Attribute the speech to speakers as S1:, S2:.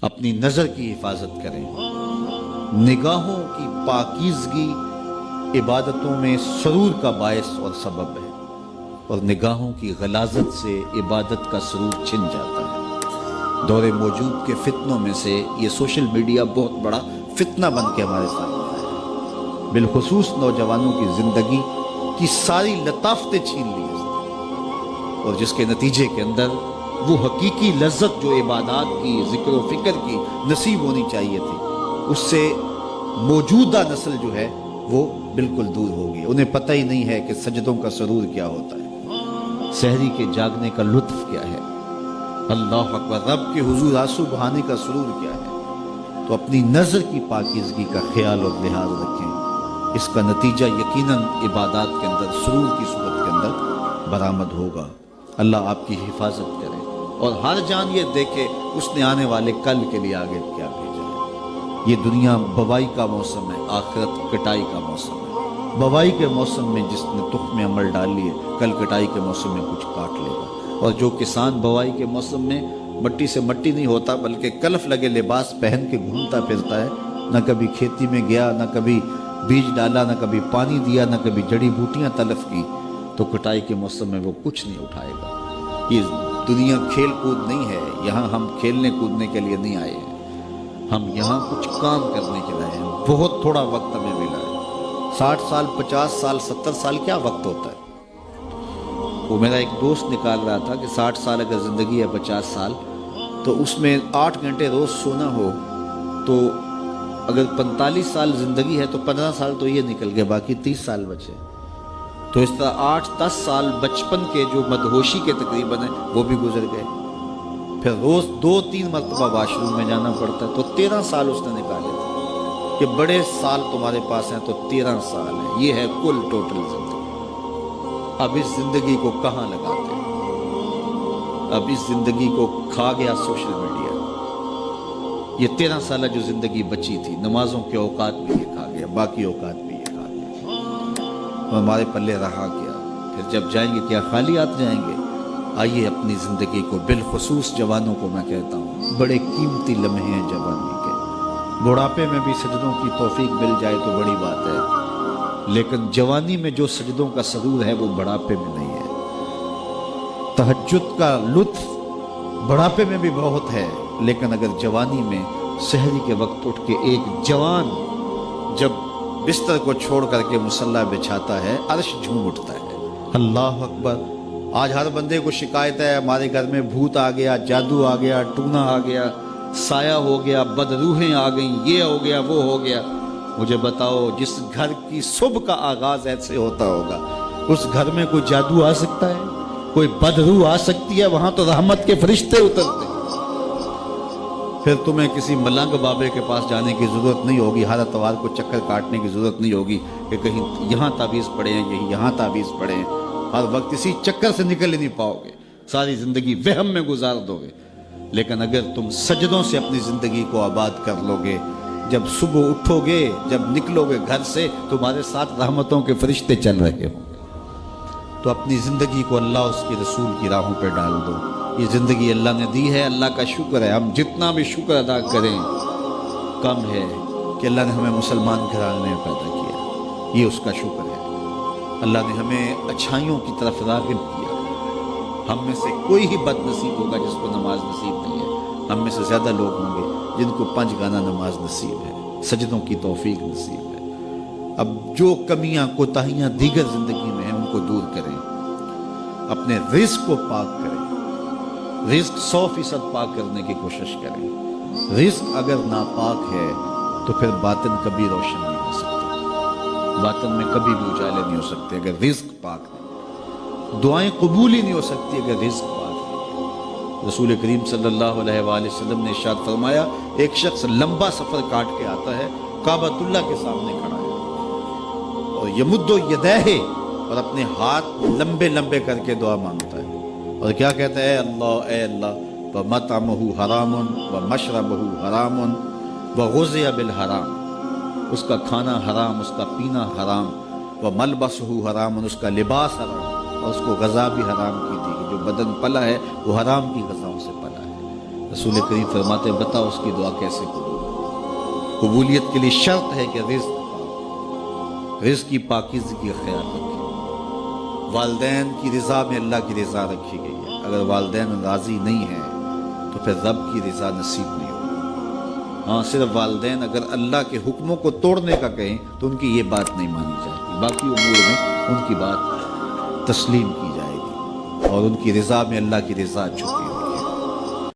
S1: اپنی نظر کی حفاظت کریں۔ نگاہوں کی پاکیزگی عبادتوں میں سرور کا باعث اور سبب ہے، اور نگاہوں کی غلاظت سے عبادت کا سرور چھن جاتا ہے۔ دور موجود کے فتنوں میں سے یہ سوشل میڈیا بہت بڑا فتنہ بن کے ہمارے سامنے آیا ہے، بالخصوص نوجوانوں کی زندگی کی ساری لطافتیں چھین لی اس نے، اور جس کے نتیجے کے اندر وہ حقیقی لذت جو عبادات کی، ذکر و فکر کی نصیب ہونی چاہیے تھی، اس سے موجودہ نسل جو ہے وہ بالکل دور ہوگی۔ انہیں پتہ ہی نہیں ہے کہ سجدوں کا سرور کیا ہوتا ہے، سحری کے جاگنے کا لطف کیا ہے، اللہ اکبر، رب کے حضور آنسو بہانے کا سرور کیا ہے۔ تو اپنی نظر کی پاکیزگی کا خیال اور لحاظ رکھیں، اس کا نتیجہ یقیناً عبادات کے اندر سرور کی صورت کے اندر برآمد ہوگا۔ اللہ آپ کی حفاظت کرے، اور ہر جان یہ دیکھے اس نے آنے والے کل کے لیے آگے کیا بھیجا ہے۔ یہ دنیا بوائی کا موسم ہے، آخرت کٹائی کا موسم ہے۔ بوائی کے موسم میں جس نے تخم عمل ڈال لیے، کل کٹائی کے موسم میں کچھ کاٹ لے گا۔ اور جو کسان بوائی کے موسم میں مٹی سے مٹی نہیں ہوتا بلکہ کلف لگے لباس پہن کے گھومتا پھرتا ہے، نہ کبھی کھیتی میں گیا، نہ کبھی بیج ڈالا، نہ کبھی پانی دیا، نہ کبھی جڑی بوٹیاں تلف کی، تو کٹائی کے موسم میں وہ کچھ نہیں اٹھائے گا۔ یہ دنیا کھیل کود نہیں ہے، یہاں ہم کھیلنے کودنے کے لیے نہیں آئے ہیں، ہم یہاں کچھ کام کرنے کے لیے ہیں۔ بہت تھوڑا وقت ہمیں ملا ہے، 60 سال، 50 سال، 70 سال کیا وقت ہوتا ہے؟ وہ میرا ایک دوست نکال رہا تھا کہ 60 سال اگر زندگی ہے، 50 سال، تو اس میں 8 گھنٹے روز سونا ہو، تو اگر 45 سال زندگی ہے تو 15 سال تو یہ نکل گئے، باقی 30 سال بچے۔ تو اس طرح 8-10 سال بچپن کے جو مدہوشی کے تقریباً ہیں وہ بھی گزر گئے۔ پھر روز 2-3 مرتبہ واش روم میں جانا پڑتا ہے، تو 13 سال اس نے نکالے تھے کہ بڑے سال تمہارے پاس ہیں، تو 13 سال ہیں، یہ ہے کل ٹوٹل زندگی۔ اب اس زندگی کو کہاں لگاتے ہیں؟ اب اس زندگی کو کھا گیا سوشل میڈیا۔ یہ 13 سالہ جو زندگی بچی تھی، نمازوں کے اوقات بھی یہ کھا گیا، باقی اوقات بھی یہ کھا گیا، اور ہمارے پلے رہا کیا؟ پھر جب جائیں گے کیا خالی ہاتھ جائیں گے؟ آئیے اپنی زندگی کو، بالخصوص جوانوں کو میں کہتا ہوں، بڑے قیمتی لمحے ہیں جوانی کے۔ بڑھاپے میں بھی سجدوں کی توفیق مل جائے تو بڑی بات ہے، لیکن جوانی میں جو سجدوں کا سرور ہے وہ بڑھاپے میں نہیں ہے۔ تہجد کا لطف بڑھاپے میں بھی بہت ہے، لیکن اگر جوانی میں سحری کے وقت اٹھ کے ایک جوان جب بستر کو چھوڑ کر کے مصلی بچھاتا ہے، عرش جھوم اٹھتا ہے۔ اللہ اکبر! آج ہر بندے کو شکایت ہے، ہمارے گھر میں بھوت آ گیا، جادو آ گیا، ٹونا آ گیا، سایہ ہو گیا، بدروحیں آ گئیں، یہ ہو گیا، وہ ہو گیا۔ مجھے بتاؤ، جس گھر کی صبح کا آغاز ایسے ہوتا ہوگا، اس گھر میں کوئی جادو آ سکتا ہے؟ کوئی بدروح آ سکتی ہے؟ وہاں تو رحمت کے فرشتے اترتے ہیں۔ پھر تمہیں کسی ملنگ بابے کے پاس جانے کی ضرورت نہیں ہوگی، ہر اتوار کو چکر کاٹنے کی ضرورت نہیں ہوگی کہ کہیں یہاں تعویذ پڑے ہیں، یہاں تعویذ پڑے ہیں۔ ہر وقت اسی چکر سے نکل ہی نہیں پاؤ گے، ساری زندگی وہم میں گزار دو گے۔ لیکن اگر تم سجدوں سے اپنی زندگی کو آباد کر لو گے، جب صبح اٹھو گے، جب نکلو گے گھر سے، تمہارے ساتھ رحمتوں کے فرشتے چل رہے ہوں گے۔ تو اپنی زندگی کو اللہ اس کے رسول کی راہوں پہ ڈال دو۔ یہ زندگی اللہ نے دی ہے، اللہ کا شکر ہے، ہم جتنا بھی شکر ادا کریں کم ہے کہ اللہ نے ہمیں مسلمان گھرانے میں پیدا کیا، یہ اس کا شکر ہے۔ اللہ نے ہمیں اچھائیوں کی طرف راغب کیا۔ ہم میں سے کوئی ہی بد نصیب ہوگا جس کو نماز نصیب نہیں ہے، ہم میں سے زیادہ لوگ ہوں گے جن کو 5 گانا نماز نصیب ہے، سجدوں کی توفیق نصیب ہے۔ اب جو کمیاں کوتاہیاں دیگر زندگی میں ہیں ان کو دور کریں، اپنے رزق کو پاک کریں، رزق 100% پاک کرنے کی کوشش کریں۔ رزق اگر ناپاک ہے تو پھر باطن کبھی روشن نہیں ہو سکتا، باطن میں کبھی بھی اجالے نہیں ہو سکتے اگر رزق پاک نہیں، دعائیں قبول ہی نہیں ہو سکتی اگر رزق پاک نہیں۔ رسول کریم صلی اللہ علیہ وآلہ وسلم نے ارشاد فرمایا، ایک شخص لمبا سفر کاٹ کے آتا ہے، کعبۃ اللہ کے سامنے کھڑا ہے، اور یمد یدیہ، اور اپنے ہاتھ لمبے لمبے کر کے دعا مانگتا ہے، اور کیا کہتا ہے؟ اے اللہ، وَمَطْعَمُهُ حَرَامٌ وَمَشْرَبُهُ حَرَامٌ وَغُذِيَ بِالْحَرَامِ، اس کا کھانا حرام، اس کا پینا حرام، وَمَلْبَسُهُ حَرَامٌ، اس کا لباس حرام، اور اس کو غذا بھی حرام کی دی، جو بدن پلا ہے وہ حرام کی غذاؤں سے پلا ہے۔ رسول کریم فرماتے ہیں بتاؤ اس کی دعا کیسے کروں؟ قبولیت کے لیے شرط ہے کہ رزق کی پاکیزگی کا خیال رکھیں، والدین کی رضا میں اللہ کی رضا رکھی گئی ہے، اگر والدین راضی نہیں ہیں تو پھر رب کی رضا نصیب نہیں ہوگی۔ ہاں صرف والدین اگر اللہ کے حکموں کو توڑنے کا کہیں تو ان کی یہ بات نہیں مانی جائے گی، باقی امور میں ان کی بات تسلیم کی جائے گی، اور ان کی رضا میں اللہ کی رضا چھپی ہوگی۔